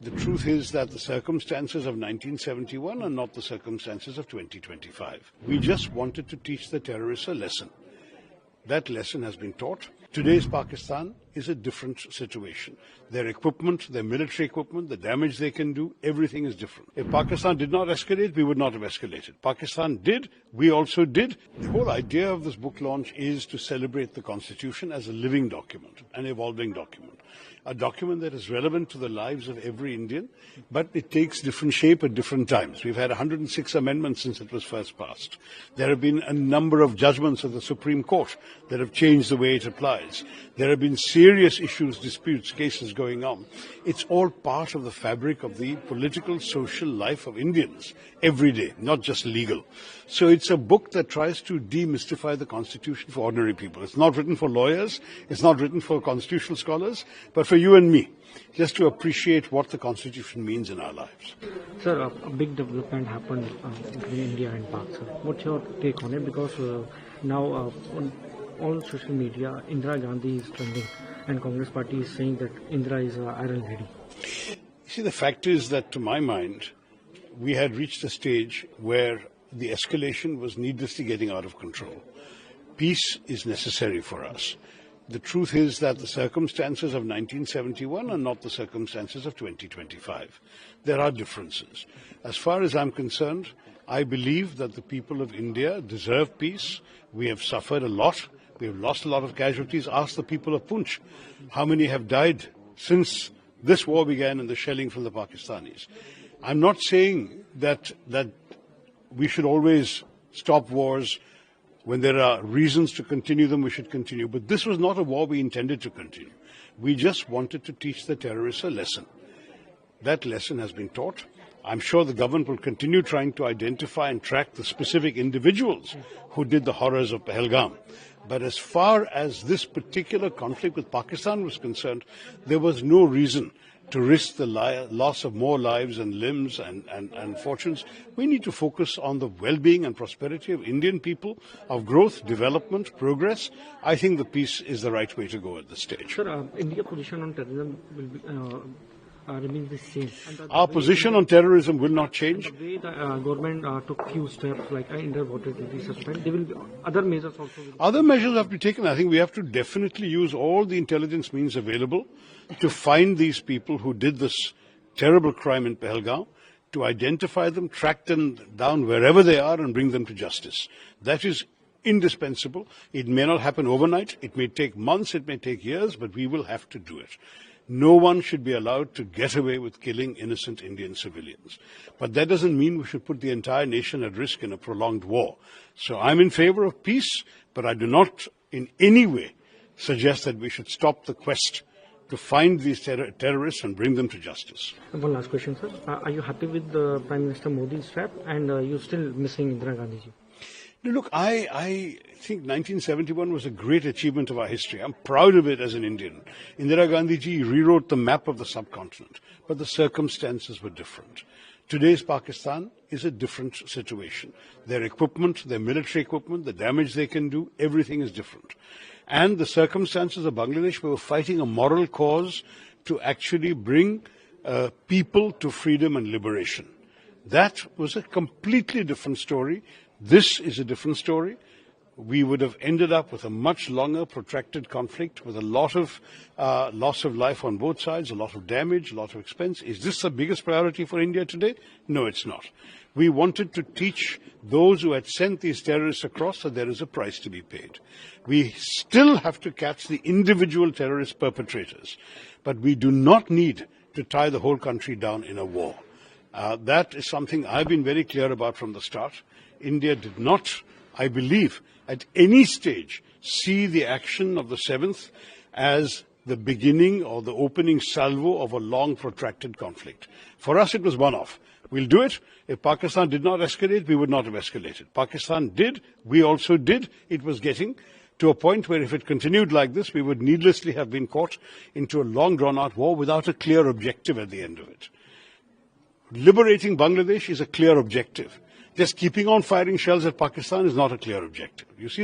The truth is that the circumstances of 1971 are not the circumstances of 2025. We just wanted to teach the terrorists a lesson. That lesson has been taught. Today's Pakistan is a different situation. Their equipment, their military equipment, the damage they can do, everything is different. If Pakistan did not escalate, we would not have escalated. Pakistan did, we also did. The whole idea of this book launch is to celebrate the Constitution as a living document, an evolving document. A document that is relevant to the lives of every Indian, but it takes different shape at different times. We've had 106 amendments since it was first passed. There have been a number of judgments of the Supreme Court that have changed the way it applies. There have been serious issues, disputes, cases going on. It's all part of the fabric of the political, social life of Indians every day, not just legal. So it's a book that tries to demystify the Constitution for ordinary people. It's not written for lawyers, it's not written for constitutional scholars, but for you and me, just to appreciate what the Constitution means in our lives. Sir, a big development happened between India and Pak. Sir. What's your take on it? Because now on all social media, Indira Gandhi is trending, and Congress party is saying that Indira is iron lady. You see, the fact is that, to my mind, we had reached a stage where the escalation was needlessly getting out of control. Peace is necessary for us. The truth is that the circumstances of 1971 are not the circumstances of 2025. There are differences. As far as I'm concerned, I believe that the people of India deserve peace. We have suffered a lot. We have lost a lot of casualties. Ask the people of Poonch how many have died since this war began and the shelling from the Pakistanis. I'm not saying that we should always stop wars. When there are reasons to continue them, we should continue. But this was not a war we intended to continue. We just wanted to teach the terrorists a lesson. That lesson has been taught. I'm sure the government will continue trying to identify and track the specific individuals who did the horrors of Pahalgam. But as far as this particular conflict with Pakistan was concerned, there was no reason to risk the loss of more lives and limbs and fortunes. We need to focus on the well-being and prosperity of Indian people, of growth, development, progress. I think the peace is the right way to go at this stage. Sir, India's position on terrorism will be, remains the same. Our position on terrorism will not change. The way the government took few steps, like underwater to be suspended, there will be other measures also. Other measures have to be taken. I think we have to definitely use all the intelligence means available to find these people who did this terrible crime in Pahalgam, to identify them, track them down wherever they are and bring them to justice. That is indispensable. It may not happen overnight. It may take months, it may take years, but we will have to do it. No one should be allowed to get away with killing innocent Indian civilians. But that doesn't mean we should put the entire nation at risk in a prolonged war. So I'm in favor of peace, but I do not in any way suggest that we should stop the quest to find these terrorists and bring them to justice. One last question, sir. Are you happy with the Prime Minister Modi's step, and you're still missing Indira Gandhi ji? Look, I think 1971 was a great achievement of our history. I'm proud of it as an Indian. Indira Gandhi ji rewrote the map of the subcontinent, but the circumstances were different. Today's Pakistan is a different situation. Their equipment, their military equipment, the damage they can do, everything is different. And the circumstances of Bangladesh, we were fighting a moral cause to actually bring people to freedom and liberation. That was a completely different story. This is a different story. We would have ended up with a much longer, protracted conflict with a lot of loss of life on both sides, a lot of damage, a lot of expense. Is this the biggest priority for India today? No, it's not. We wanted to teach those who had sent these terrorists across that there is a price to be paid. We still have to catch the individual terrorist perpetrators, but we do not need to tie the whole country down in a war. That is something I've been very clear about from the start. India did not, I believe, at any stage see the action of the 7th as the beginning or the opening salvo of a long, protracted conflict. For us, it was one-off. We'll do it. If Pakistan did not escalate, we would not have escalated. Pakistan did. We also did. It was getting to a point where if it continued like this, we would needlessly have been caught into a long, drawn-out war without a clear objective at the end of it. Liberating Bangladesh is a clear objective. Just keeping on firing shells at Pakistan is not a clear objective. You see the